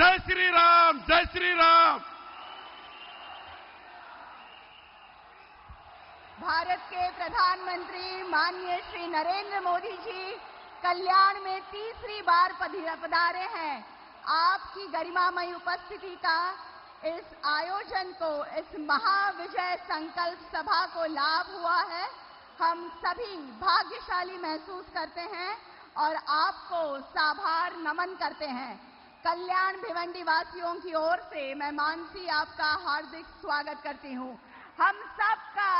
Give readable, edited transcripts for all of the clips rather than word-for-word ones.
जय श्री राम, जय श्री राम। भारत के प्रधानमंत्री माननीय श्री नरेंद्र मोदी जी कल्याण में तीसरी बार पधारे हैं। आपकी गरिमामयी उपस्थिति का इस आयोजन को, इस महाविजय संकल्प सभा को लाभ हुआ है। हम सभी भाग्यशाली महसूस करते हैं और आपको साभार नमन करते हैं। कल्याण भिवंडी वासियों की ओर से मैं मानसी आपका हार्दिक स्वागत करती हूं। हम सबका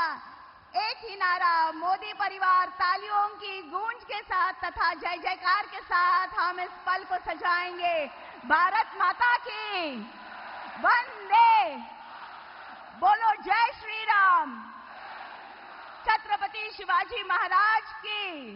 एक ही नारा, मोदी परिवार, तालियों की गूंज के साथ तथा जय जयकार के साथ हम इस पल को सजाएंगे। भारत माता की वंदे, बोलो जय श्री राम। छत्रपति शिवाजी महाराज की।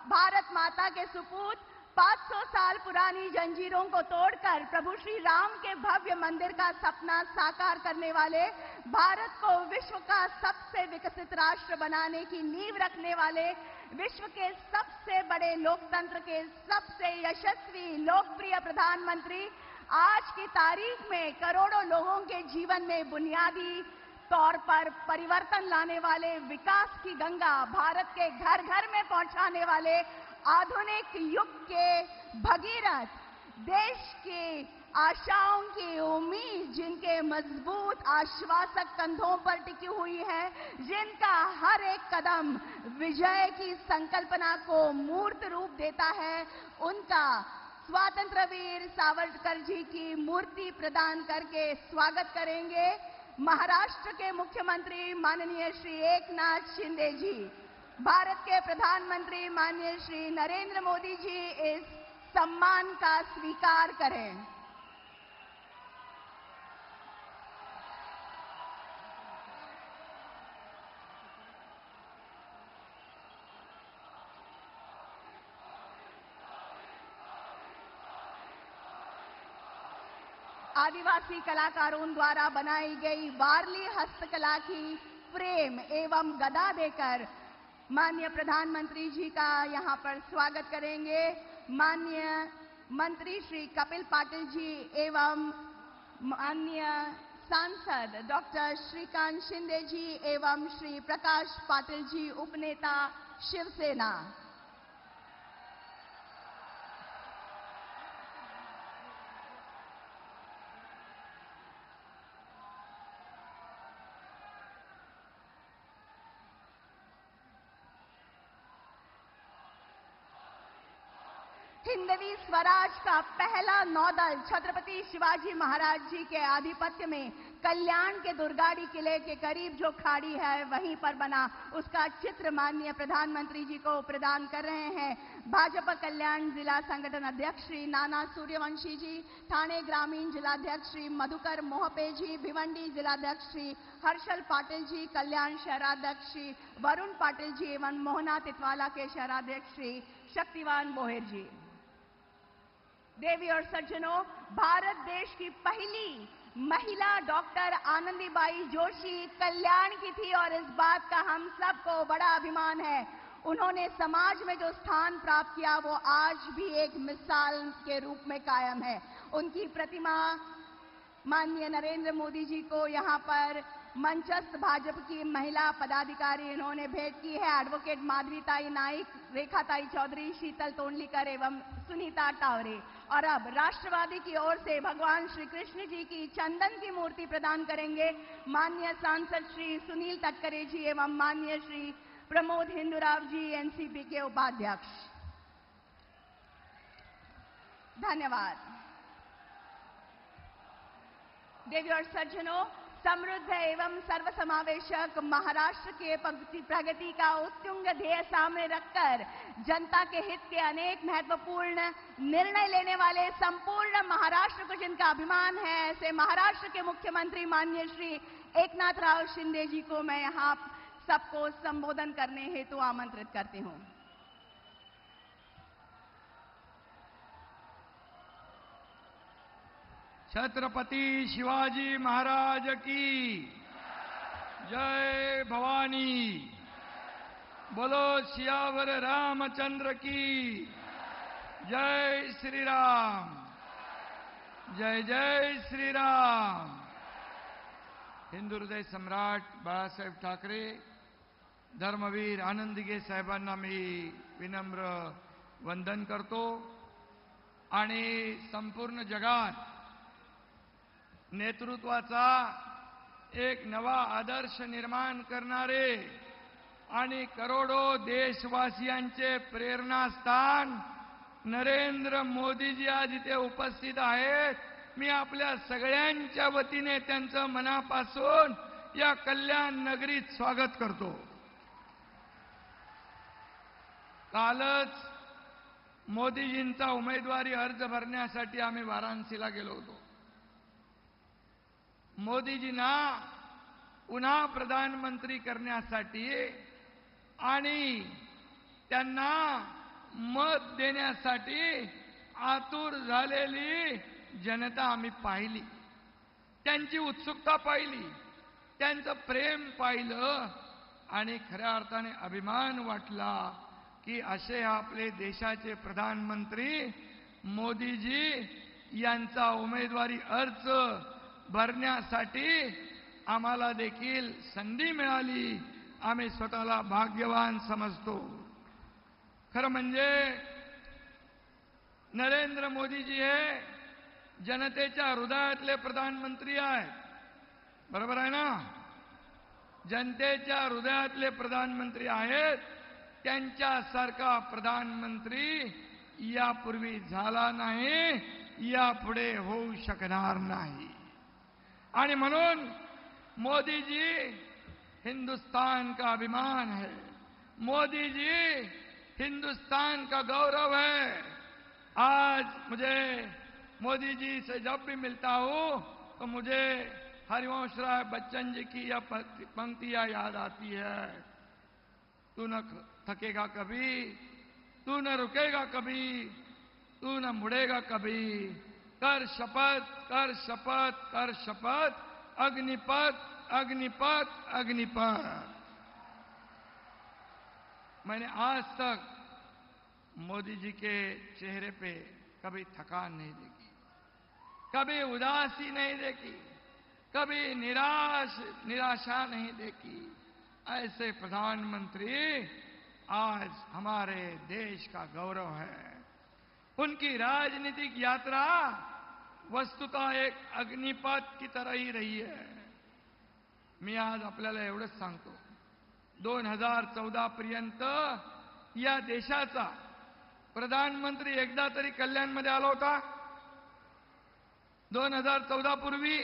भारत माता के सुपूत 500 साल पुरानी जंजीरों को तोड़कर प्रभु श्री राम के भव्य मंदिर का सपना साकार करने वाले, भारत को विश्व का सबसे विकसित राष्ट्र बनाने की नींव रखने वाले, विश्व के सबसे बड़े लोकतंत्र के सबसे यशस्वी लोकप्रिय प्रधानमंत्री आज की तारीख में करोड़ों लोगों के जीवन में बुनियादी तौर पर परिवर्तन लाने वाले, विकास की गंगा भारत के घर घर में पहुंचाने वाले, आधुनिक युग के भगीरथ, देश की आशाओं की उम्मीद, जिनके मजबूत आश्वासक कंधों पर टिकी हुई है, जिनका हर एक कदम विजय की संकल्पना को मूर्त रूप देता है, उनका स्वातंत्र्य वीर सावरकर जी की मूर्ति प्रदान करके स्वागत करेंगे महाराष्ट्र के मुख्यमंत्री माननीय श्री एकनाथ शिंदे जी। भारत के प्रधानमंत्री माननीय श्री नरेंद्र मोदी जी इस सम्मान का स्वीकार करें। आदिवासी कलाकारों द्वारा बनाई गई वारली हस्तकला की फ्रेम एवं गदा देकर माननीय प्रधानमंत्री जी का यहां पर स्वागत करेंगे माननीय मंत्री श्री कपिल पाटिल जी एवं माननीय सांसद डॉक्टर श्रीकांत शिंदे जी एवं श्री प्रकाश पाटिल जी, उपनेता शिवसेना। हिंदवी स्वराज का पहला नौदल छत्रपति शिवाजी महाराज जी के आधिपत्य में कल्याण के दुर्गाड़ी किले के करीब जो खाड़ी है वहीं पर बना, उसका चित्र माननीय प्रधानमंत्री जी को प्रदान कर रहे हैं भाजपा कल्याण जिला संगठन अध्यक्ष श्री नाना सूर्यवंशी जी, ठाणे ग्रामीण जिलाध्यक्ष श्री मधुकर मोहपे जी, भिवंडी जिलाध्यक्ष श्री हर्षल पाटिल जी, कल्याण शहराध्यक्ष श्री वरुण पाटिल जी एवं मोहना तितवाला के शहराध्यक्ष श्री शक्तिवान बोहेर जी। देवी और सज्जनों, भारत देश की पहली महिला डॉक्टर आनंदीबाई जोशी कल्याण की थी और इस बात का हम सबको बड़ा अभिमान है। उन्होंने समाज में जो स्थान प्राप्त किया वो आज भी एक मिसाल के रूप में कायम है। उनकी प्रतिमा माननीय नरेंद्र मोदी जी को यहाँ पर मंचस्थ भाजपा की महिला पदाधिकारी इन्होंने भेंट की है। एडवोकेट माधवीताई नाइक, रेखाताई चौधरी, शीतल तोंडलीकर एवं सुनीता टावरे। और अब राष्ट्रवादी की ओर से भगवान श्री कृष्ण जी की चंदन की मूर्ति प्रदान करेंगे माननीय सांसद श्री सुनील तटकरे जी एवं माननीय श्री प्रमोद हिंदुराव जी, एनसीपी के उपाध्यक्ष। धन्यवाद। देवी और सज्जनों, समृद्ध एवं सर्वसमावेशक महाराष्ट्र के प्रगति का उत्तुंग ध्येय सामने रखकर जनता के हित के अनेक महत्वपूर्ण निर्णय लेने वाले संपूर्ण महाराष्ट्र को जिनका अभिमान है, ऐसे महाराष्ट्र के मुख्यमंत्री माननीय श्री एकनाथ राव शिंदे जी को मैं यहाँ सबको संबोधन करने हेतु आमंत्रित करती हूँ। छत्रपति शिवाजी महाराज की जय। भवानी बोलो, सियावर रामचंद्र की जय। श्री राम। जय जय श्रीराम. हिंदू हृदय सम्राट बाळासाहेब ठाकरे, धर्मवीर आनंदगे साहेबांना मी विनम्र वंदन करतो आणि संपूर्ण जगात नेतृत्वाचा एक नवा आदर्श निर्माण करणारे आणि करोडो देशवासियांचे प्रेरणास्थान नरेंद्र मोदीजी आज इथे उपस्थित आहेत. मी आपल्या सगळ्यांच्या वतीने त्यांचं मनापासून या कल्याण नगरीत स्वागत करतो. कालच मोदीजींचा उमेदवारी अर्ज भरण्यासाठी आम्ही वाराणसीला गेलो होतो. मोदीजींना पुन्हा प्रधानमंत्री करण्यासाठी आणि त्यांना मत देण्यासाठी आतुर झालेली जनता आम्ही पाहिली. त्यांची उत्सुकता पाहिली, त्यांचं प्रेम पाहिलं आणि खऱ्या अर्थाने अभिमान वाटला की असे आपले देशाचे प्रधानमंत्री मोदीजी यांचा उमेदवारी अर्ज भरण्यासाठी आम्हाला देखील संधी मिळाली. आम्ही स्वतःला भाग्यवान समजतो. खरं म्हणजे नरेंद्र मोदीजी हे जनतेच्या हृदयातले प्रधानमंत्री आहेत. बरोबर आहे ना? जनतेच्या हृदयातले प्रधानमंत्री आहेत. त्यांच्यासारखा प्रधानमंत्री यापूर्वी झाला नाही, यापुढे होऊ शकणार नाही. आणि म्हणून मोदी जी हिंदुस्तान का अभिमान है, मोदी जी हिंदुस्तान का गौरव है. आज मुझे मोदी जी से जब भी मिलता हूं तो मुझे हरिवंश राय बच्चन जी की यह पंक्तियां याद आती है. तू न थकेगा कभी, तू न रुकेगा कभी, तू न मुड़ेगा कभी. कर शपथ, कर शपथ, कर शपथ, अग्निपथ, अग्निपथ, अग्निपथ. मैंने आज तक मोदी जी के चेहरे पे कभी थकान नहीं देखी, कभी उदासी नहीं देखी, कभी निराशा नहीं देखी. ऐसे प्रधानमंत्री आज हमारे देश का गौरव है. उनकी राजनीतिक यात्रा वस्तुतः एक अग्निपथ की तरह ही रही है. मी आज आपल्याला एवढंच सांगतो, 2014 पर्यंत या देशाचा प्रधानमंत्री एकदा तरी कल्याणमध्ये आला होता 2014 पूर्वी.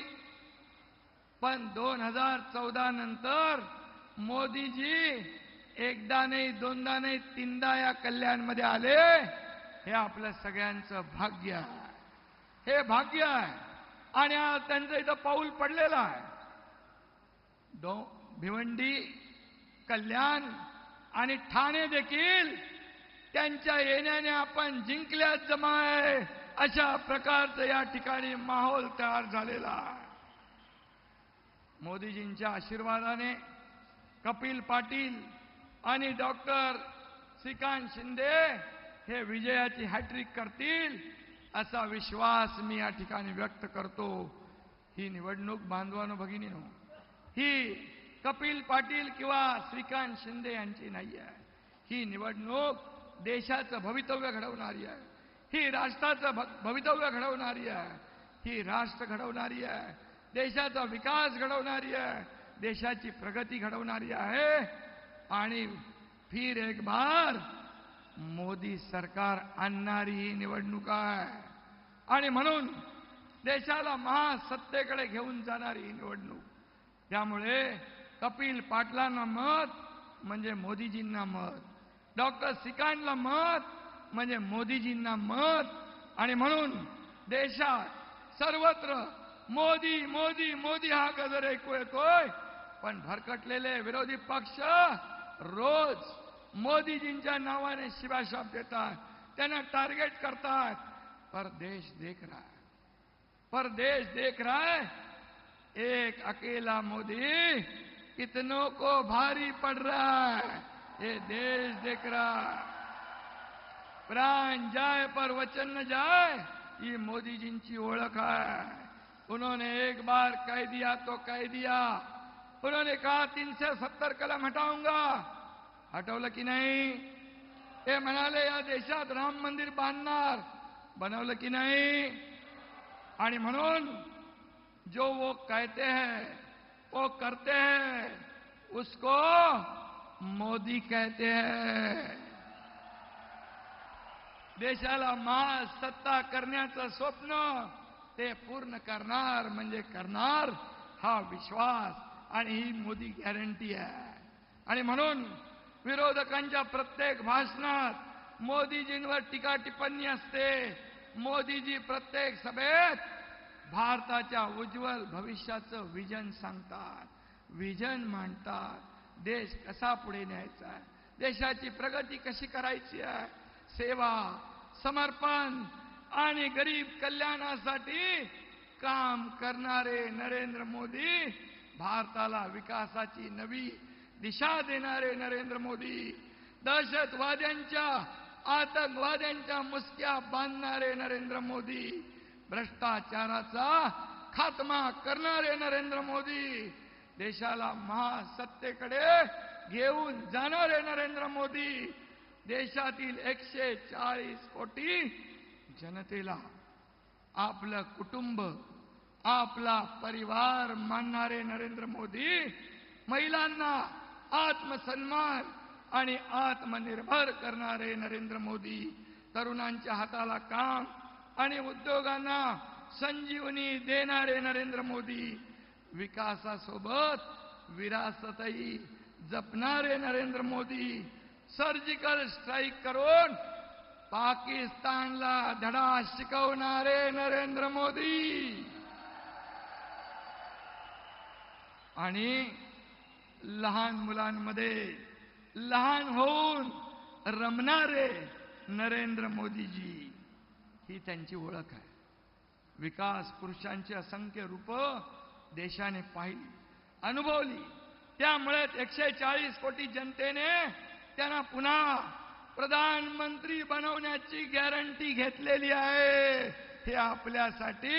पण 2014 नंतर मोदीजी एकदा नाही, दोनदा नाही, तीनदा या कल्याणमध्ये आले. हे आपल्या सगळ्यांचं भाग्य आहे. हे भाग्य आहे. आणि आज त्यांचं इथं पाऊल पडलेलं आहे. भिवंडी, कल्याण आणि ठाणे देखील त्यांच्या येण्याने आपण जिंकल्याच जमा आहे, अशा प्रकारचं या ठिकाणी माहोल तयार झालेला आहे. मोदीजींच्या आशीर्वादाने कपिल पाटील आणि डॉक्टर श्रीकांत शिंदे हे विजयाची हॅट्रिक करतील असा विश्वास मी या ठिकाणी व्यक्त करतो. ही निवडणूक बांधवानो भगिनीनो, ही कपिल पाटील किंवा श्रीकांत शिंदे यांची नाही आहे. ही निवडणूक देशाचं भवितव्य घडवणारी आहे. ही राष्ट्राचं भवितव्य घडवणारी आहे. ही राष्ट्र घडवणारी आहे. देशाचा विकास घडवणारी आहे. देशाची प्रगती घडवणारी आहे. आणि फिर एक बार मोदी सरकार आणणारी ही निवडणूक आहे. आणि म्हणून देशाला महासत्तेकडे घेऊन जाणारी ही निवडणूक. त्यामुळे कपिल पाटलांना मत म्हणजे मोदीजींना मत, डॉक्टर श्रीकांतला मत म्हणजे मोदीजींना मत. आणि म्हणून देशात सर्वत्र मोदी मोदी मोदी हा गजर ऐकू येतोय. पण भरकटलेले विरोधी पक्ष रोज मोदीजींच्या नावाने शिवाशाप देतात, त्यांना टार्गेट करतात. पर देश देख रहा है, पर देश देख रहा है. एक अकेला मोदी कितनों को भारी पड़ रहा है, ये देश देख रहा है. प्राण जाए पर वचन न जाए, ये मोदी जी ओळख है। उन्होंने एक बार कह दिया तो कह दिया। उन्होंने कहा 370 कलम हटाऊंगा, हटवलं की नाही? ते म्हणाले या देशात राम मंदिर बांधणार, बनवलं की नाही? आणि म्हणून जो वो कहते हैं वो करते हैं, उसको मोदी कहते हैं। देशाला महासत्ता करण्याचं स्वप्न ते पूर्ण करणार म्हणजे करणार, हा विश्वास आणि ही मोदी गॅरंटी आहे। आणि म्हणून विरोधकांच्या प्रत्येक भाषणात मोदीजींवर टीका टिप्पणी असते। मोदीजी प्रत्येक सभेत भारताच्या उज्ज्वल भविष्याचं विजन सांगतात, विजन मांडतात। देश कसा पुढे न्यायचा आहे, देशाची प्रगती कशी करायची आहे, सेवा, समर्पण आणि गरीब कल्याणासाठी काम करणारे नरेंद्र मोदी, भारताला विकासाची नवी दिशा देणारे नरेंद्र मोदी, दहशतवाद्यांच्या आतंकवाद्यांच्या मुसक्या बांधणारे नरेंद्र मोदी, भ्रष्टाचाराचा खात्मा करणारे नरेंद्र मोदी, देशाला महासत्तेकडे घेऊन जाणारे नरेंद्र मोदी, देशातील 140 कोटी जनतेला आपलं कुटुंब, आपला परिवार मानणारे नरेंद्र मोदी, महिलांना आत्मसन्मान आणि आत्मनिर्भर करणारे नरेंद्र मोदी, तरुणांच्या हाताला काम आणि उद्योगांना संजीवनी देणारे नरेंद्र मोदी, विकासासोबत विरासतही जपणारे नरेंद्र मोदी, सर्जिकल स्ट्राईक करून पाकिस्तानला धडा शिकवणारे नरेंद्र मोदी आणि लहान मुलांमध्ये लहान होऊन रमणारे नरेंद्र मोदीजी, ही त्यांची ओळख आहे। विकास पुरुषांची असंख्य रूप देशाने पाहिली, अनुभवली, त्यामुळे 140 कोटी जनतेने त्यांना पुन्हा प्रधानमंत्री बनवण्याची गॅरंटी घेतलेली आहे। हे आपल्यासाठी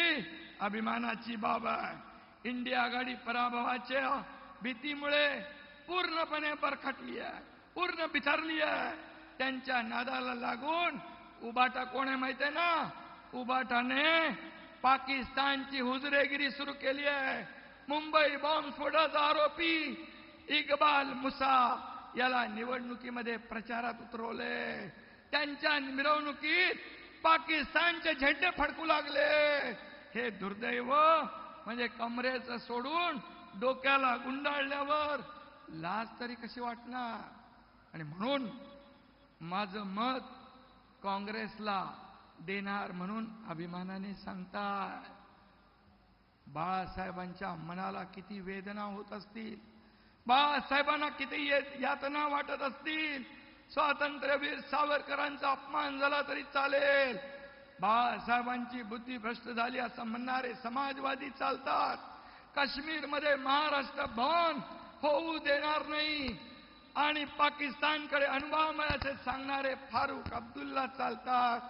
अभिमानाची बाब आहे। इंडिया आघाडी पराभवाच्या भीतीमुळे पूर्णपणे बरखटली आहे, पूर्ण बिथरली आहे। त्यांच्या नादाला लागून उबाटा कोण आहे माहिती आहे ना? उबाटाने पाकिस्तानची हुजरेगिरी सुरू केली आहे। मुंबई बॉम्बस्फोटाचा आरोपी इक्बाल मुसा याला निवडणुकीमध्ये प्रचारात उतरवले। त्यांच्या मिरवणुकीत पाकिस्तानचे झेंडे फडकू लागले। हे दुर्दैव म्हणजे कमरेचं सोडून डोक्याला गुंडाळल्यावर लाज तरी कशी वाटणार? आणि म्हणून माझं मत काँग्रेसला देणार म्हणून अभिमानाने सांगतात। बाळासाहेबांच्या मनाला किती वेदना होत असतील, बाळासाहेबांना किती यातना वाटत असतील। स्वातंत्र्यवीर सावरकरांचा अपमान झाला तरी चालेल, बाळासाहेबांची बुद्धी भ्रष्ट झाली असं म्हणणारे समाजवादी चालतात। काश्मीरमध्ये महाराष्ट्र भवन होऊ देणार नाही आणि पाकिस्तानकडे अनुभव मिळायचे सांगणारे फारुख अब्दुल्ला चालतात।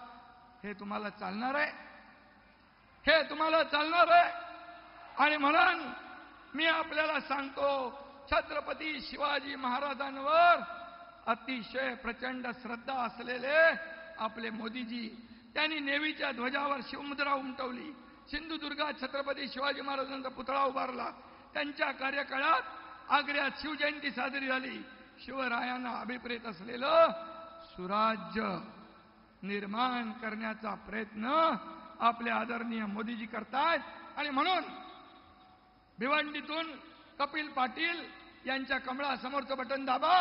हे तुम्हाला चालणार आहे? हे तुम्हाला चालणार आहे? आणि म्हणून मी आपल्याला सांगतो, छत्रपती शिवाजी महाराजांवर अतिशय प्रचंड श्रद्धा असलेले आपले मोदीजी, त्यांनी नेव्हीच्या ध्वजावर शिवमुद्रा उमटवली, सिंधुदुर्गात छत्रपती शिवाजी महाराजांचा पुतळा उभारला, त्यांच्या कार्यकाळात आग्र्यात शिवजयंती साजरी झाली। शिवरायांना अभिप्रेत असलेलं सुराज्य निर्माण करण्याचा प्रयत्न आपले आदरणीय मोदीजी करतायत। आणि म्हणून भिवंडीतून कपिल पाटील यांच्या कमळासमोरचं बटन दाबा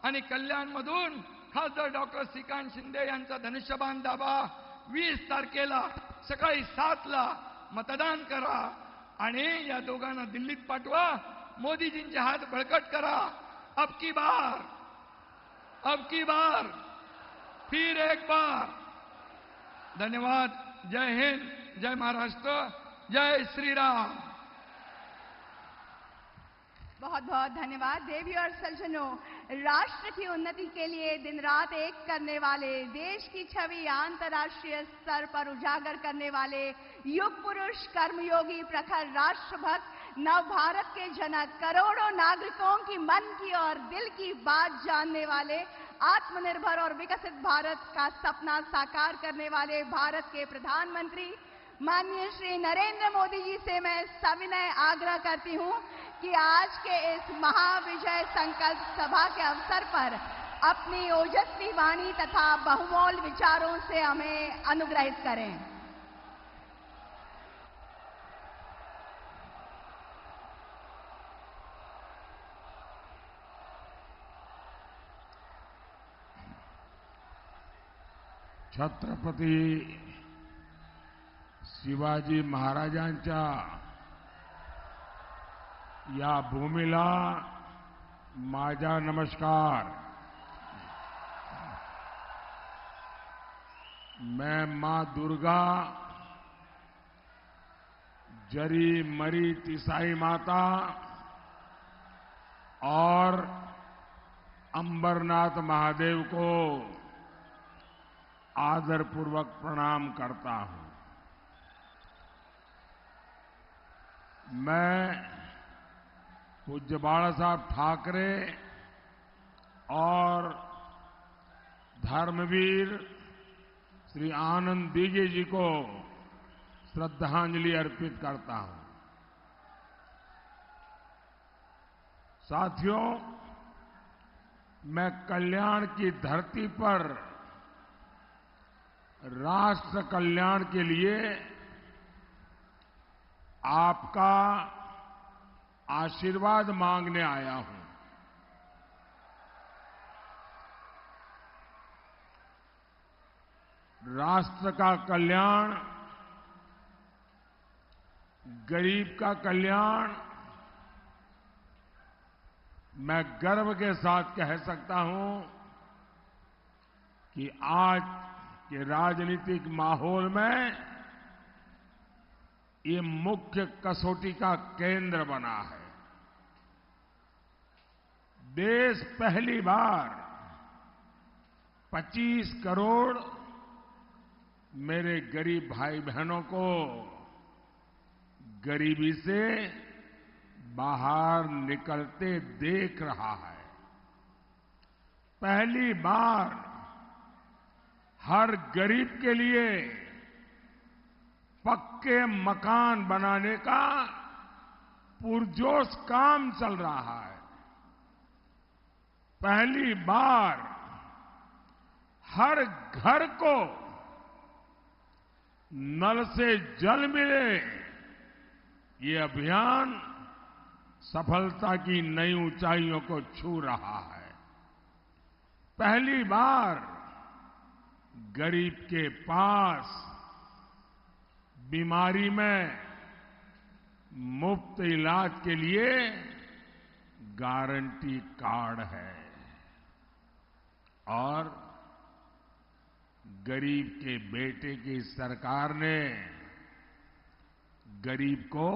आणि कल्याणमधून खासदार डॉक्टर श्रीकांत शिंदे यांचा धनुष्यबाण दाबा। 20 तारखेला सकाळी 7 ला मतदान करा आणि या दोघांना दिल्लीत पाठवा। मोदीजींचे हात बळकट करा। अब की बार फिर एक बार। धन्यवाद। जय हिंद, जय महाराष्ट्र, जय श्री राम। बहुत बहुत धन्यवाद। देवी और सज्जनों, राष्ट्र की उन्नति के लिए दिन रात एक करने वाले, देश की छवि अंतर्राष्ट्रीय स्तर पर उजागर करने वाले युग पुरुष, कर्मयोगी, प्रखर राष्ट्रभक्त, नव भारत के जनक, करोड़ों नागरिकों की मन की और दिल की बात जानने वाले, आत्मनिर्भर और विकसित भारत का सपना साकार करने वाले भारत के प्रधानमंत्री माननीय श्री नरेंद्र मोदी जी से मैं सविनय आग्रह करती हूं कि आज के इस महाविजय संकल्प सभा के अवसर पर अपनी ओजस्वी वाणी तथा बहुमूल्य विचारों से हमें अनुग्रहित करें। छत्रपती शिवाजी महाराजांच्या या भूमीला माझा नमस्कार। मैं मां दुर्गा, जरी मरी तिसाई माता और अंबरनाथ महादेव को आदरपूर्वक प्रणाम करता हूं। मैं पूज्य बाला साहब ठाकरे और धर्मवीर श्री आनंद दीजे जी को श्रद्धांजलि अर्पित करता हूं। साथियों, मैं कल्याण की धरती पर राष्ट्र कल्याण के लिए आपका आशीर्वाद मांगने आया हूं। राष्ट्र का कल्याण, गरीब का कल्याण, मैं गर्व के साथ कह सकता हूं कि आज के राजनीतिक माहौल में ये मुख्य कसौटी का केंद्र बना है। देश पहली बार 25 करोड़ मेरे गरीब भाई बहनों को गरीबी से बाहर निकलते देख रहा है। पहली बार हर गरीब के लिए पक्के मकान बनाने का पुरजोश काम चल रहा है। पहली बार हर घर को नल से जल मिले, ये अभियान सफलता की नई ऊंचाइयों को छू रहा है। पहली बार गरीब के पास बीमारी में मुफ्त इलाज के लिए गारंटी कार्ड है और गरीब के बेटे की सरकार ने गरीब को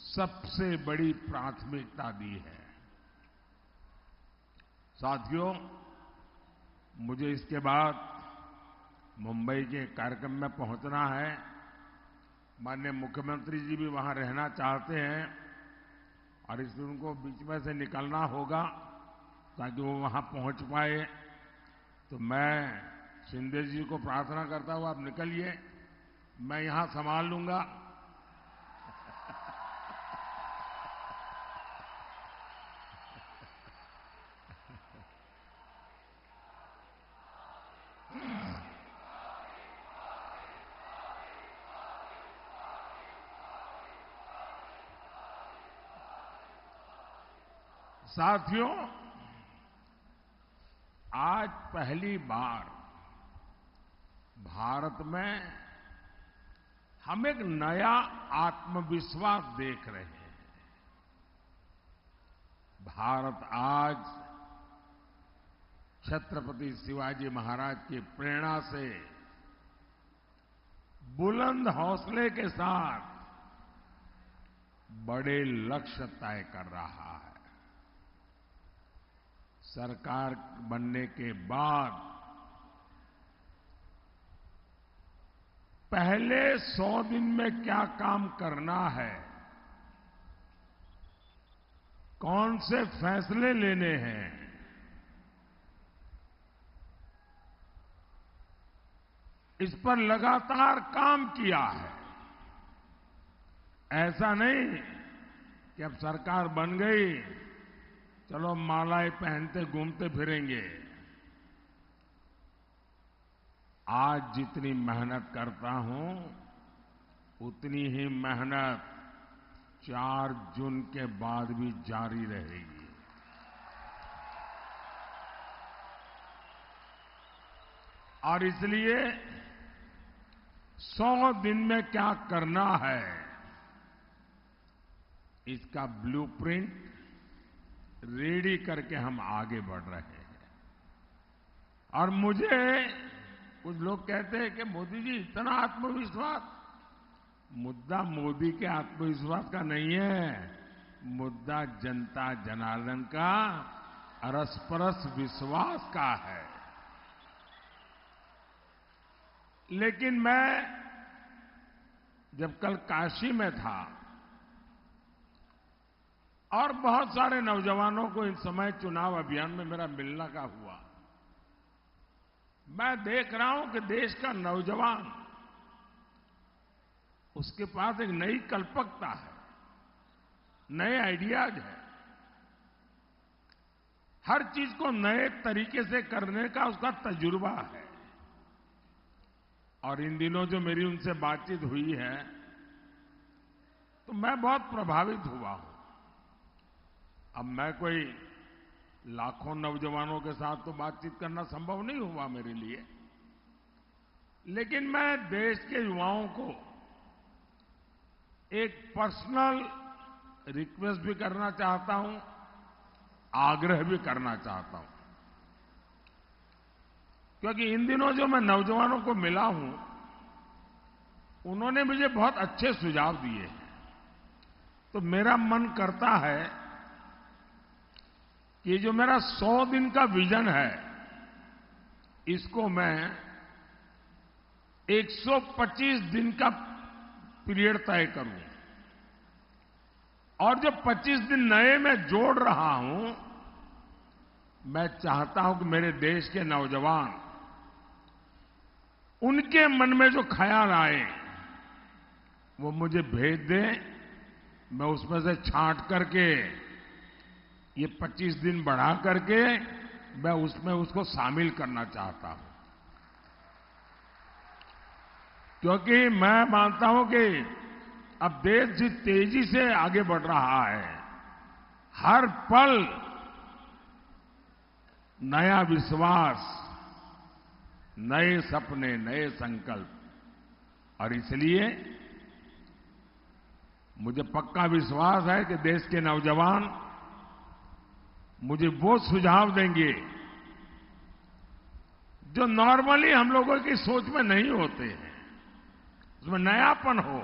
सबसे बड़ी प्राथमिकता दी है। साथियों, मुझे इसके बाद मुंबई के कार्यक्रम में पहुंचना है। माननीय मुख्यमंत्री जी भी वहां रहना चाहते हैं और इसलिए उनको बीच में से निकलना होगा ताकि वो वहां पहुंच पाए। तो मैं शिंदे जी को प्रार्थना करता हूं, आप निकलिए, मैं यहां संभाल लूंगा। साथियों, आज पहली बार भारत में हम एक नया आत्मविश्वास देख रहे हैं। भारत आज छत्रपति शिवाजी महाराज की प्रेरणा से बुलंद हौसले के साथ बड़े लक्ष्य तय कर रहा है। सरकार बनने के बाद पहले 100 दिन में क्या काम करना है, कौन से फैसले लेने हैं, इस पर लगातार काम किया है। ऐसा नहीं कि अब सरकार बन गई, चलो मालाएं पहनते घूमते फिरेंगे। आज जितनी मेहनत करता हूं, उतनी ही मेहनत 4 जून के बाद भी जारी रहेगी। और इसलिए 100 दिन में क्या करना है, इसका ब्लूप्रिंट रेडी करके हम आगे बढ़ रहे हैं। और मुझे कुछ लोग कहते हैं कि मोदी जी इतना आत्मविश्वास, मुद्दा मोदी के आत्मविश्वास का नहीं है, मुद्दा जनता जनार्दन का अरसपरस विश्वास का है। लेकिन मैं जब कल काशी में था और बहुत सारे नौजवानों को इस समय चुनाव अभियान में मेरा मिलने का हुआ, मैं देख रहा हूं कि देश का नौजवान, उसके पास एक नई कल्पकता है, नए आइडियाज है, हर चीज को नए तरीके से करने का उसका तजुर्बा है। और इन दिनों जो मेरी उनसे बातचीत हुई है, तो मैं बहुत प्रभावित हुआ हूं। अब मैं कोई लाखों नौजवानों के साथ तो बातचीत करना संभव नहीं हुआ मेरे लिए, लेकिन मैं देश के युवाओं को एक पर्सनल रिक्वेस्ट भी करना चाहता हूं, आग्रह भी करना चाहता हूं। क्योंकि इन दिनों जो मैं नौजवानों को मिला हूं, उन्होंने मुझे बहुत अच्छे सुझाव दिए हैं। तो मेरा मन करता है कि जो मेरा 100 दिन का विजन है, इसको मैं 125 दिन का पीरियड तय करूं। और जो 25 दिन नए मैं जोड़ रहा हूं, मैं चाहता हूं कि मेरे देश के नौजवान, उनके मन में जो ख्याल आए वो मुझे भेज दें। मैं उसमें से छांट करके ये 25 दिन बढ़ा करके मैं उसमें उसको शामिल करना चाहता हूं। क्योंकि मैं मानता हूं कि अब देश जिस तेजी से आगे बढ़ रहा है, हर पल नया विश्वास, नए सपने, नए संकल्प। और इसलिए मुझे पक्का विश्वास है कि देश के नौजवान मुझे वो सुझाव देंगे जो नॉर्मली हम लोगों की सोच में नहीं होते हैं, उसमें नयापन हो,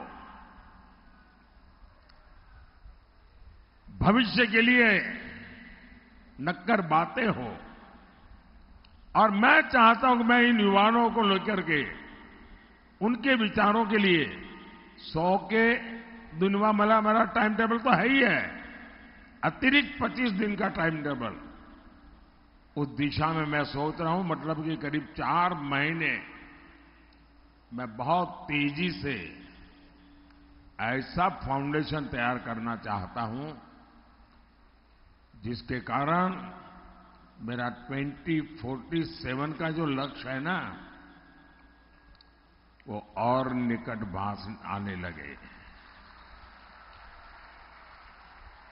भविष्य के लिए नक्कर बातें हो। और मैं चाहता हूं कि मैं इन युवाओं को लेकर के उनके विचारों के लिए 100 के दुनिया मला मेरा टाइम टेबल तो है ही है, अतिरिक्त 25 दिन का टाइम टेबल, उस दिशा में मैं सोच रहा हूं। मतलब कि करीब 4 महीने मैं बहुत तेजी से ऐसा फाउंडेशन तैयार करना चाहता हूं जिसके कारण मेरा 2047 का जो लक्ष्य है ना, वो और निकट भास आने लगे।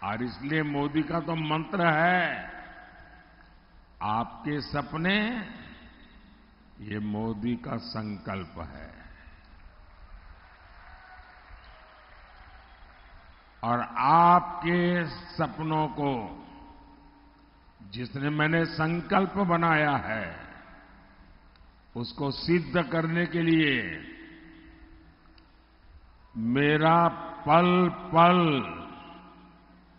और इसलिए मोदी का तो मंत्र है, आपके सपने, ये मोदी का संकल्प है। और आपके सपनों को जिसने मैंने संकल्प बनाया है, उसको सिद्ध करने के लिए मेरा पल पल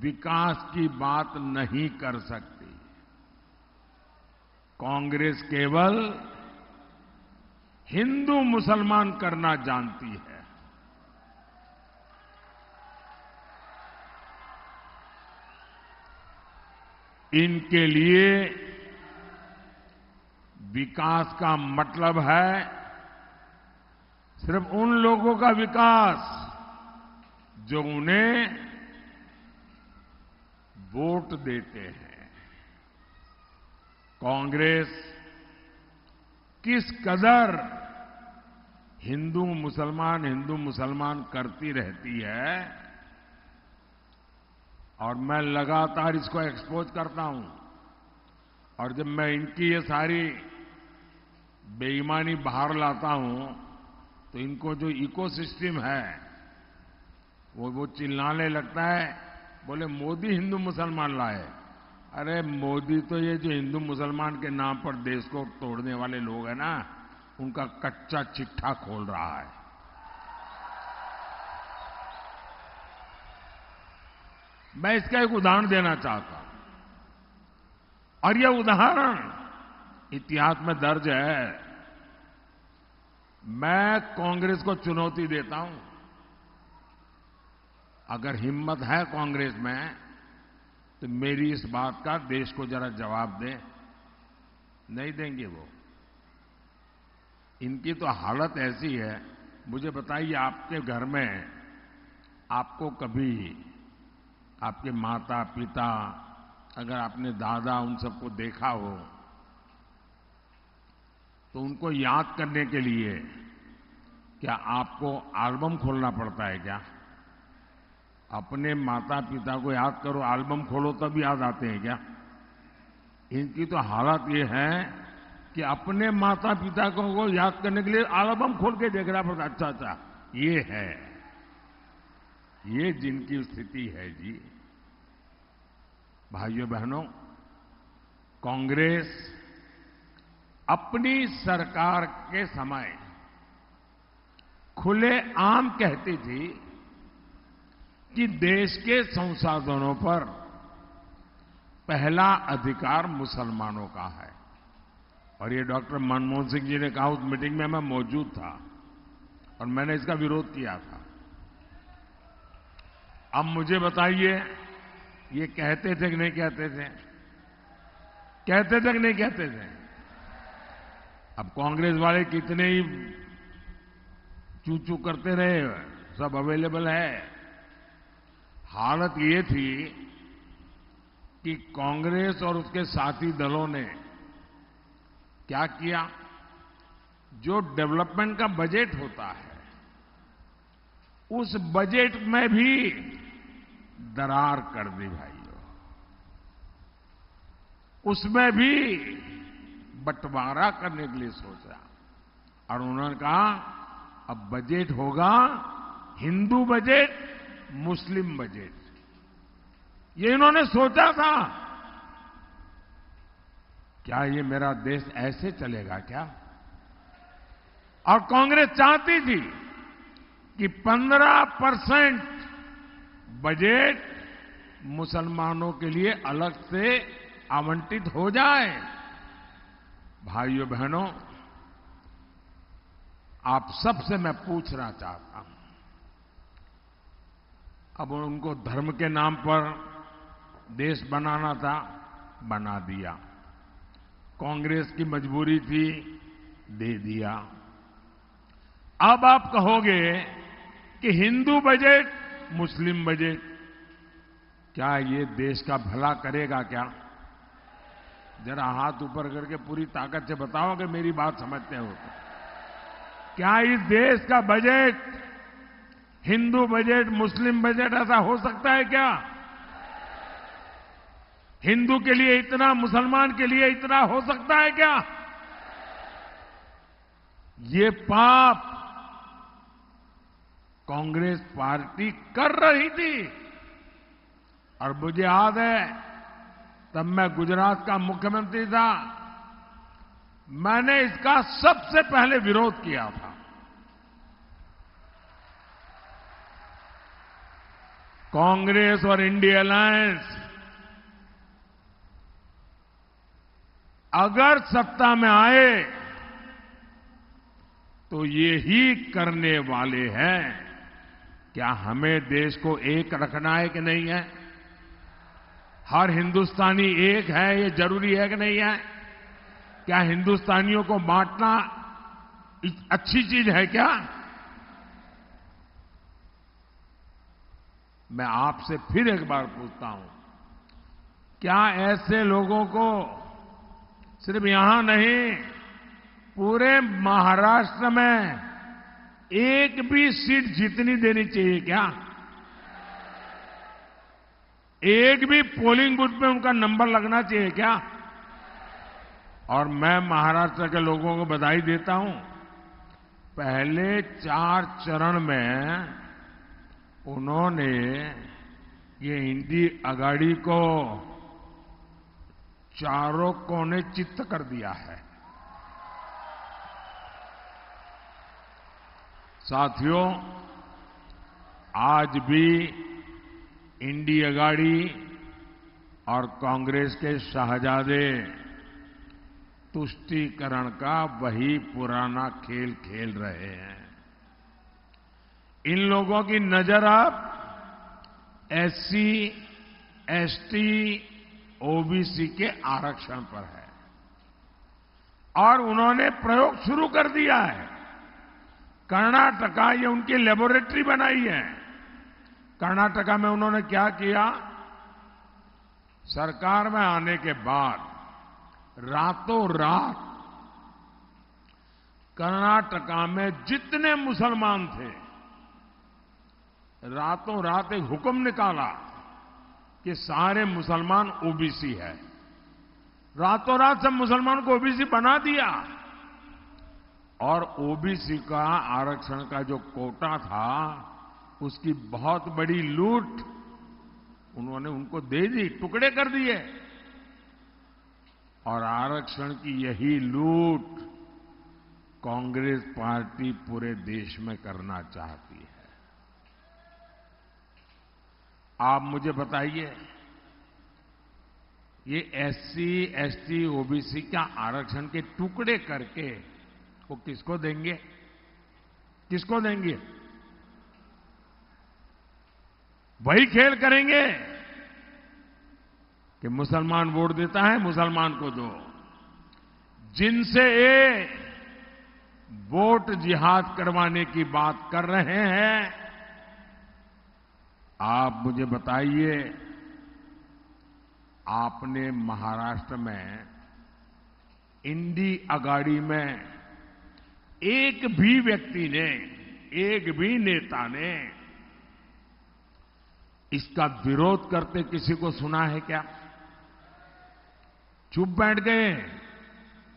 विकास की बात नहीं कर सकती। कांग्रेस केवल हिंदू मुसलमान करना जानती है। इनके लिए विकास का मतलब है सिर्फ उन लोगों का विकास जो उन्हें वोट देते हैं। कांग्रेस किस कदर हिंदू मुसलमान करती रहती है और मैं लगातार इसको एक्सपोज करता हूं। और जब मैं इनकी ये सारी बेईमानी बाहर लाता हूं तो इनको जो इकोसिस्टम है वो चिल्लाने लगता है, बोले मोदी हिंदू मुसलमान लाए। अरे मोदी तो ये जो हिंदू मुसलमान के नाम पर देश को तोड़ने वाले लोग हैं ना, उनका कच्चा चिट्ठा खोल रहा है। मैं इसका एक उदाहरण देना चाहता हूं और यह उदाहरण इतिहास में दर्ज है। मैं कांग्रेस को चुनौती देता हूं, अगर हिम्मत है कांग्रेस में तो मेरी इस बात का देश को जरा जवाब दें। नहीं देंगे वो। इनकी तो हालत ऐसी है। मुझे बताइए, आपके घर में आपको कभी आपके माता पिता, अगर आपने दादा उन सबको देखा हो तो उनको याद करने के लिए क्या आपको एल्बम खोलना पड़ता है क्या? अपने माता पिता को याद करो, एल्बम खोलो तब याद आते हैं क्या? इनकी तो हालत ये है कि अपने माता पिता को याद करने के लिए एल्बम खोल के देखना पड़ता। अच्छा अच्छा, ये है, ये जिनकी स्थिति है जी। भाइयों बहनों, कांग्रेस अपनी सरकार के समय खुले आम कहती थी कि देश के संसाधनों पर पहला अधिकार मुसलमानों का है। और ये डॉक्टर मनमोहन सिंह जी ने कहा, उस मीटिंग में मैं मौजूद था और मैंने इसका विरोध किया था। अब मुझे बताइए, ये कहते थे कि नहीं कहते थे? कहते थे कि नहीं कहते थे? अब कांग्रेस वाले कितने ही चू चू करते रहे, सब अवेलेबल है। हालत ये थी कि कांग्रेस और उसके साथी दलों ने क्या किया, जो डेवलपमेंट का बजट होता है उस बजट में भी दरार कर दी भाइयों। उसमें भी बंटवारा करने के लिए सोचा और उन्होंने कहा अब बजट होगा हिंदू बजट, मुस्लिम बजट। ये इन्होंने सोचा था। क्या ये मेरा देश ऐसे चलेगा क्या? और कांग्रेस चाहती थी कि 15% बजट मुसलमानों के लिए अलग से आवंटित हो जाए। भाइयों बहनों, आप सबसे मैं पूछना चाहता हूं, अब उनको धर्म के नाम पर देश बनाना था, बना दिया। कांग्रेस की मजबूरी थी, दे दिया। अब आप कहोगे कि हिंदू बजट, मुस्लिम बजट, क्या ये देश का भला करेगा क्या? जरा हाथ ऊपर करके पूरी ताकत से बताओ कि मेरी बात समझते हो तो। क्या इस देश का बजट हिंदू बजट, मुस्लिम बजट ऐसा हो सकता है क्या? हिंदू के लिए इतना, मुसलमान के लिए इतना हो सकता है क्या? ये पाप कांग्रेस पार्टी कर रही थी। और मुझे याद है, तब मैं गुजरात का मुख्यमंत्री था, मैंने इसका सबसे पहले विरोध किया था। कांग्रेस और इंडिया अलायंस अगर सत्ता में आए तो ये ही करने वाले हैं। क्या हमें देश को एक रखना है कि नहीं है? हर हिंदुस्तानी एक है, ये जरूरी है कि नहीं है? क्या हिंदुस्तानियों को बांटना अच्छी चीज है क्या? मैं आपसे फिर एक बार पूछता हूं, क्या ऐसे लोगों को सिर्फ यहां नहीं, पूरे महाराष्ट्र में एक भी सीट जीतनी देनी चाहिए क्या? एक भी पोलिंग बूथ में उनका नंबर लगना चाहिए क्या? और मैं महाराष्ट्र के लोगों को बधाई देता हूं, पहले 4 चरण में उन्होंने ये इंडी अगाड़ी को चारों कोने चित्त कर दिया है। साथियों, आज भी इंडी अगाड़ी और कांग्रेस के शहजादे तुष्टीकरण का वही पुराना खेल खेल रहे हैं। इन लोगों की नजर अब एससी, एसटी, ओबीसी के आरक्षण पर है और उन्होंने प्रयोग शुरू कर दिया है। कर्नाटका, ये उनकी लेबोरेटरी बनाई है। कर्नाटका में उन्होंने क्या किया? सरकार में आने के बाद रातों रात कर्नाटका में जितने मुसलमान थे, रातों रात एक हुक्म निकाला कि सारे मुसलमान ओबीसी है। रातों रात सब मुसलमान को ओबीसी बना दिया और ओबीसी का आरक्षण का जो कोटा था, उसकी बहुत बड़ी लूट उन्होंने उनको दे दी, टुकड़े कर दिए। और आरक्षण की यही लूट कांग्रेस पार्टी पूरे देश में करना चाहती है। आप मुझे बताइए, ये एससी, एसटी, ओबीसी का आरक्षण के टुकड़े करके वो किसको देंगे? किसको देंगे? वही खेल करेंगे कि मुसलमान वोट देता है, मुसलमान को दो। जिनसे ये वोट जिहाद करवाने की बात कर रहे हैं, आप मुझे बताइए, आपने महाराष्ट्र में इंडी अगाड़ी में एक भी व्यक्ति ने, एक भी नेता ने इसका विरोध करते किसी को सुना है क्या? चुप बैठ गए।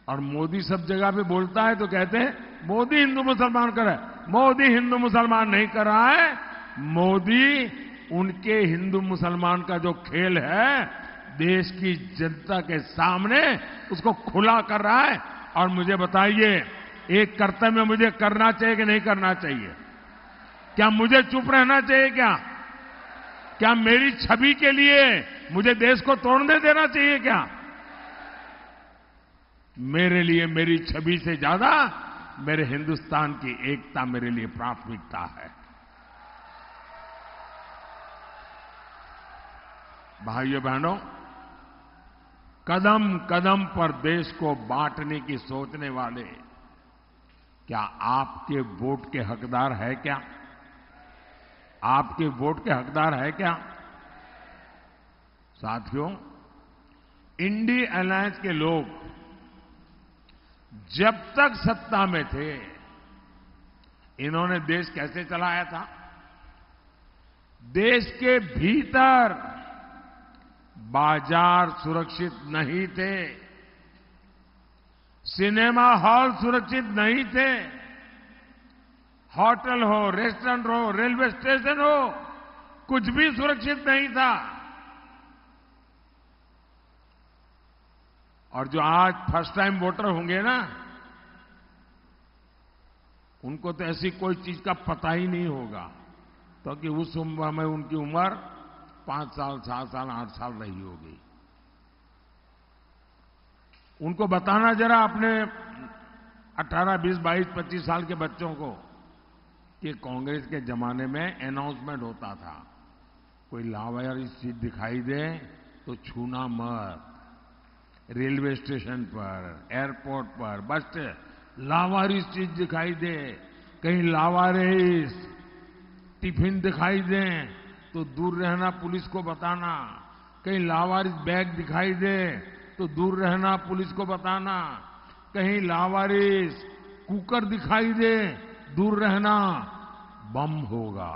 और मोदी सब जगह पे बोलता है तो कहते हैं मोदी हिंदू मुसलमान कर रहा है। मोदी हिंदू मुसलमान नहीं कर रहा है, मोदी उनके हिंदू मुसलमान का जो खेल है देश की जनता के सामने उसको खुला कर रहा है। और मुझे बताइए, एक कर्तव्य मुझे करना चाहिए कि नहीं करना चाहिए? क्या मुझे चुप रहना चाहिए? क्या मेरी छवि के लिए मुझे देश को तोड़ने देना चाहिए क्या? मेरे लिए मेरी छवि से ज्यादा मेरे हिंदुस्तान की एकता मेरे लिए प्राथमिकता है। भाइयों बहनों, कदम कदम पर देश को बांटने की सोचने वाले क्या आपके वोट के हकदार है क्या? आपके वोट के हकदार है क्या? साथियों, इंडी अलायंस के लोग जब तक सत्ता में थे, इन्होंने देश कैसे चलाया था? देश के भीतर बाजार सुरक्षित नहीं थे, सिनेमा हॉल सुरक्षित नहीं थे, होटल हो, रेस्टोरेंट हो, रेलवे स्टेशन हो, कुछ भी सुरक्षित नहीं था। और जो आज फर्स्ट टाइम वोटर होंगे ना, उनको तो ऐसी कोई चीज का पता ही नहीं होगा। तो कि उस उम्र में उनकी उम्र 5 साल, 7 साल, 8 साल रही होगी। उनको बताना जरा अपने 18, 20, 22, 25 साल के बच्चों को कि कांग्रेस के जमाने में अनाउंसमेंट होता था, कोई लावारिस चीज दिखाई दे तो छूना मत। रेलवे स्टेशन पर, एयरपोर्ट पर, बस स्टैंड, लावारिस चीज दिखाई दे, कहीं लावारिस टिफिन दिखाई दे तो दूर रहना, पुलिस को बताना। कहीं लावारिस बैग दिखाई दे तो दूर रहना, पुलिस को बताना। कहीं लावारिस कुकर दिखाई दे, दूर रहना, बम होगा।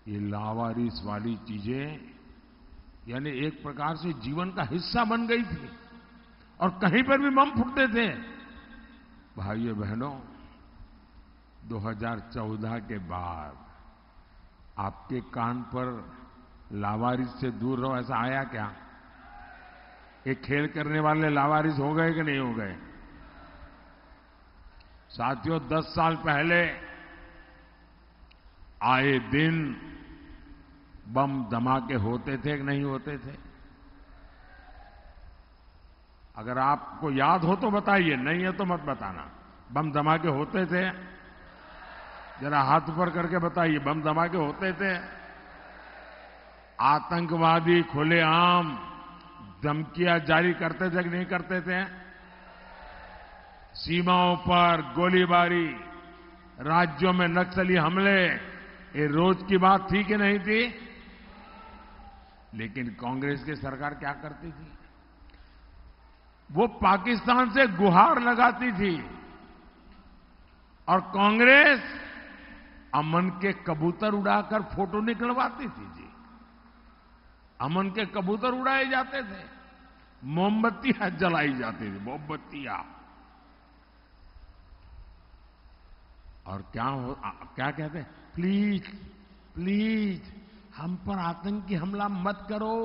ये लावारिस वाली चीजें यानी एक प्रकार से जीवन का हिस्सा बन गई थी और कहीं पर भी बम फूटते थे। भाइयों बहनों, 2014 के बाद आपके कान पर लावारिस से दूर रहो ऐसा आया क्या? ये खेल करने वाले लावारिस हो गए कि नहीं हो गए? साथियों, 10 साल पहले आए दिन बम धमाके होते थे कि नहीं होते थे? अगर आपको याद हो तो बताइए, नहीं है तो मत बताना। बम धमाके होते थे? जरा हाथ ऊपर करके बताइए, बम धमाके होते थे? आतंकवादी खुलेआम धमकियां जारी करते थे कि नहीं करते थे? सीमाओं पर गोलीबारी, राज्यों में नक्सली हमले, ये रोज की बात थी कि नहीं थी? लेकिन कांग्रेस की सरकार क्या करती थी? वो पाकिस्तान से गुहार लगाती थी और कांग्रेस अमन के कबूतर उड़ाकर फोटो निकलवाती थी जी। अमन के कबूतर उड़ाए जाते थे, मोमबत्तियां जलाई जाती थी, मोमबत्तियां। और क्या कहते हैं? प्लीज प्लीज हम पर आतंकी हमला मत करो,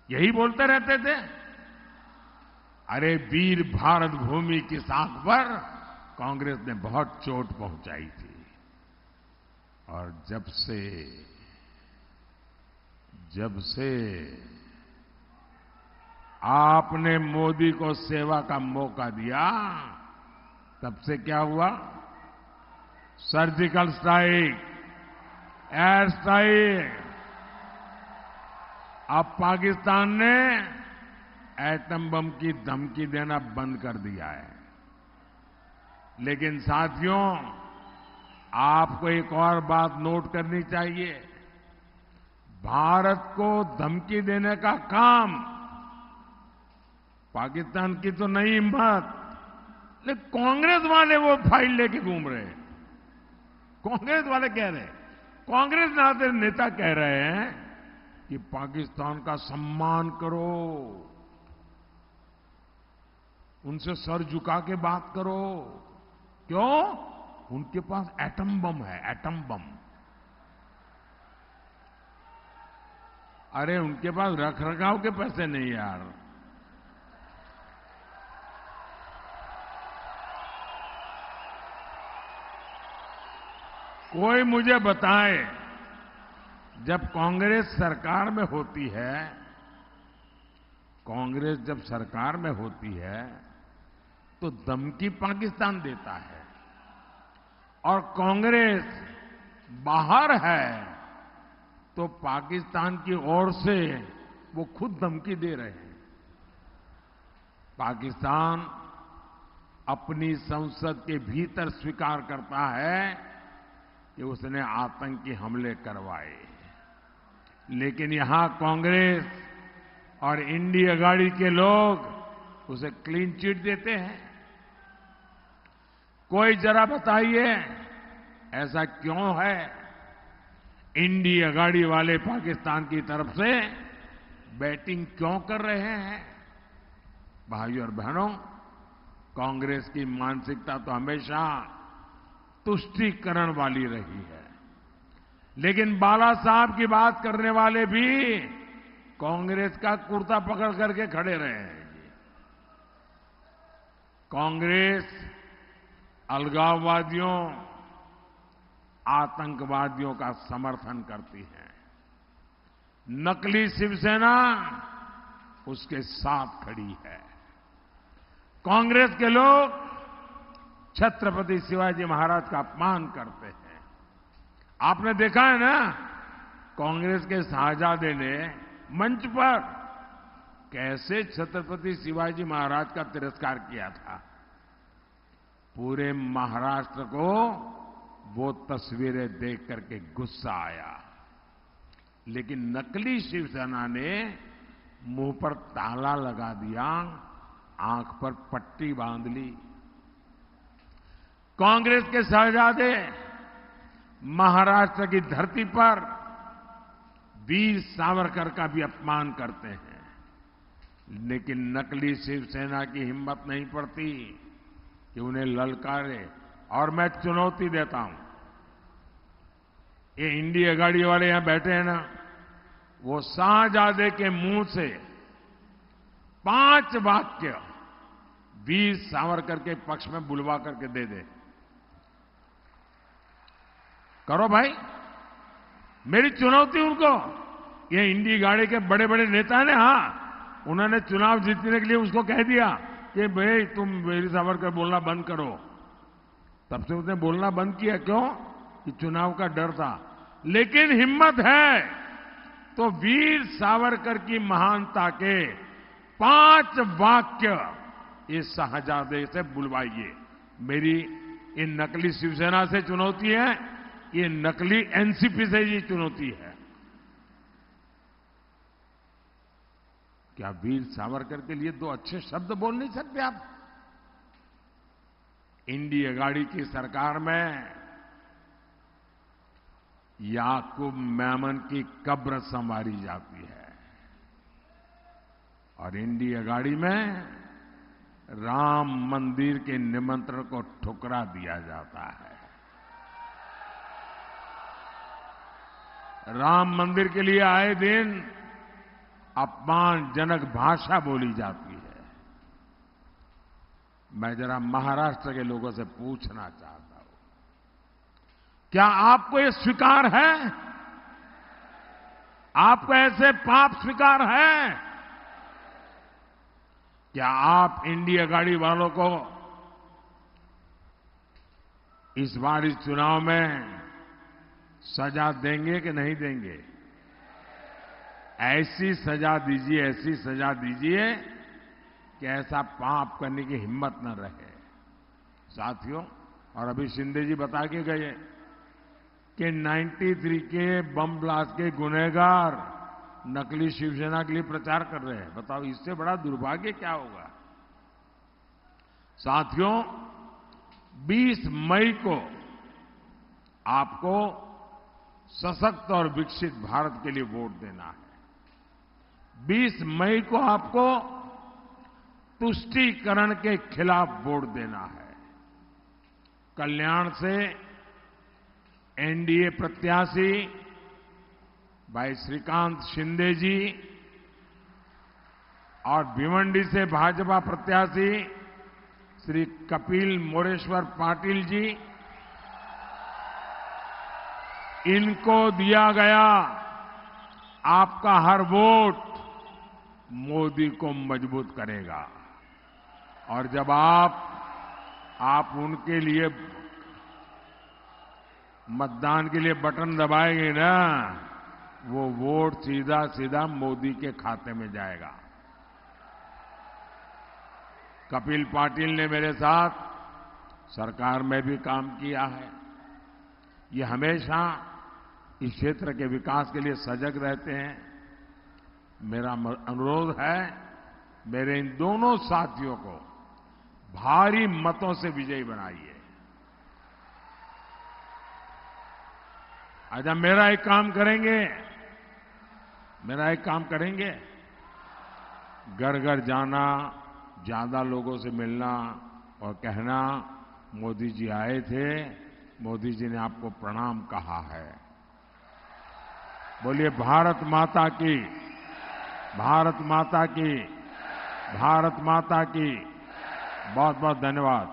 यही बोलते रहते थे। अरे वीर भारत भूमि की साख पर कांग्रेस ने बहुत चोट पहुंचाई थी। और जब से आपने मोदी को सेवा का मौका दिया, तब से क्या हुआ? Surgical strike, air strike. अब पाकिस्तान ने एटम बम की धमकी देना बंद कर दिया है। लेकिन साथियों, आपको एक और बात नोट करनी चाहिए। भारत को धमकी देने का काम पाकिस्तान की तो नहीं हिम्मत, लेकिन कांग्रेस वाले वो फाइल लेके घूम रहे हैं। कांग्रेस वाले कह रहे हैं, कांग्रेस नेता कह रहे हैं कि पाकिस्तान का सम्मान करो, उनसे सर झुका के बात करो। क्यों? उनके पास एटम बम है, एटम बम। अरे उनके पास रख रखाव के पैसे नहीं यार। कोई मुझे बताए, जब कांग्रेस सरकार में होती है, कांग्रेस जब सरकार में होती है तो धमकी पाकिस्तान देता है, और कांग्रेस बाहर है तो पाकिस्तान की ओर से वो खुद धमकी दे रहे हैं। पाकिस्तान अपनी संसद के भीतर स्वीकार करता है कि उसने आतंकी हमले करवाए, लेकिन यहां कांग्रेस और इंडिया अघाड़ी के लोग उसे क्लीन चिट देते हैं। कोई जरा बताइए ऐसा क्यों है? इंडिया अघाड़ी वाले पाकिस्तान की तरफ से बैटिंग क्यों कर रहे हैं? भाइयों और बहनों, कांग्रेस की मानसिकता तो हमेशा तुष्टीकरण वाली रही है, लेकिन बाला साहब की बात करने वाले भी कांग्रेस का कुर्ता पकड़ करके खड़े रहे हैं। कांग्रेस अलगाववादियों, आतंकवादियों का समर्थन करती है। नकली शिवसेना उसके साथ खड़ी है। कांग्रेस के लोग छत्रपति शिवाजी महाराज का अपमान करते हैं। आपने देखा है ना, कांग्रेस के शाहजादे ने मंच पर कैसे छत्रपति शिवाजी महाराज का तिरस्कार किया था। पूरे महाराष्ट्र को वो तस्वीरें देख करके गुस्सा आया, लेकिन नकली शिवसेना ने मुंह पर ताला लगा दिया, आंख पर पट्टी बांध ली। कांग्रेस के शहजादे महाराष्ट्र की धरती पर वीर सावरकर का भी अपमान करते हैं, लेकिन नकली शिवसेना की हिम्मत नहीं पड़ती कि उन्हें ललकारे। और मैं चुनौती देता हूं, ये इंडिया गाड़ी वाले यहां बैठे हैं ना, वो शाहजादे के मुंह से 5 वाक्य वीर सावरकर के पक्ष में बुलवा करके दे दे। करो भाई, मेरी चुनौती उनको। ये इंडी गाड़ी के बड़े बड़े नेता ने, हाँ, उन्होंने चुनाव जीतने के लिए उसको कह दिया कि भाई तुम वीर सावरकर बोलना बंद करो। तब से उसने बोलना बंद किया। क्यों? कि चुनाव का डर था। लेकिन हिम्मत है तो वीर सावरकर की महानता के 5 वाक्य इस शाहजादे से बुलवाइए। मेरी इन नकली शिवसेना से चुनौती है, ये नकली एनसीपी से ये चुनौती है। क्या वीर सावरकर के लिए 2 अच्छे शब्द बोल नहीं सकते आप? इंडिया गाड़ी की सरकार में याकूब मेमन की कब्र संवारी जाती है और इंडिया गाड़ी में राम मंदिर के निमंत्रण को ठुकरा दिया जाता है। राम मंदिर के लिए आए दिन अपमानजनक भाषा बोली जाती है। मैं जरा महाराष्ट्र के लोगों से पूछना चाहता हूं, क्या आपको ये स्वीकार है? आपको ऐसे पाप स्वीकार है? क्या आप इंडिया गाड़ी वालों को इस बार इस चुनाव में सजा देंगे कि नहीं देंगे? ऐसी सजा दीजिए, ऐसी सजा दीजिए कि ऐसा पाप करने की हिम्मत न रहे। साथियों, और अभी शिंदे जी बता के गए कि 93 के बम ब्लास्ट के गुनहगार नकली शिवसेना के लिए प्रचार कर रहे हैं। बताओ, इससे बड़ा दुर्भाग्य क्या होगा? साथियों, 20 मई को आपको सशक्त और विकसित भारत के लिए वोट देना है। 20 मई को आपको तुष्टीकरण के खिलाफ वोट देना है। कल्याण से एनडीए प्रत्याशी भाई श्रीकांत शिंदे जी और भिवंडी से भाजपा प्रत्याशी श्री कपिल मोरेश्वर पाटिल जी, इनको दिया गया आपका हर वोट मोदी को मजबूत करेगा। और जब आप उनके लिए मतदान के लिए बटन दबाएंगे ना, वो वोट सीधा सीधा मोदी के खाते में जाएगा। कपिल पाटिल ने मेरे साथ सरकार में भी काम किया है। ये हमेशा इस क्षेत्र के विकास के लिए सजग रहते हैं। मेरा अनुरोध है, मेरे इन दोनों साथियों को भारी मतों से विजयी बनाइए। आज हम मेरा एक काम करेंगे, घर घर जाना, ज्यादा लोगों से मिलना और कहना, मोदी जी आए थे, मोदी जी ने आपको प्रणाम कहा है। बोलिए भारत माता की, भारत माता की, भारत माता की। बहुत बहुत धन्यवाद।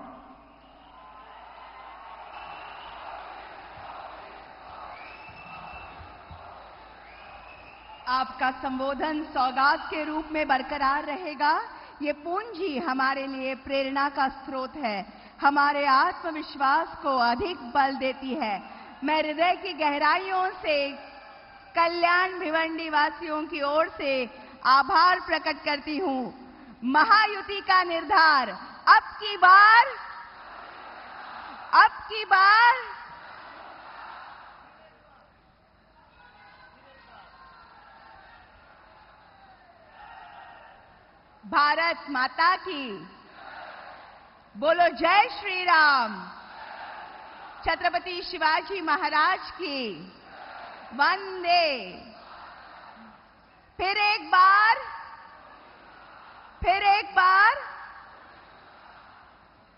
का संबोधन सौगात के रूप में बरकरार रहेगा। ये पूंजी हमारे लिए प्रेरणा का स्रोत है, हमारे आत्मविश्वास को अधिक बल देती है। मैं हृदय की गहराइयों से कल्याण भिवंडी वासियों की ओर से आभार प्रकट करती हूं। महायुति का निर्धार अब की बार भारत माता की बोलो, जय श्री राम। छत्रपति शिवाजी महाराज की वंदे। फिर एक बार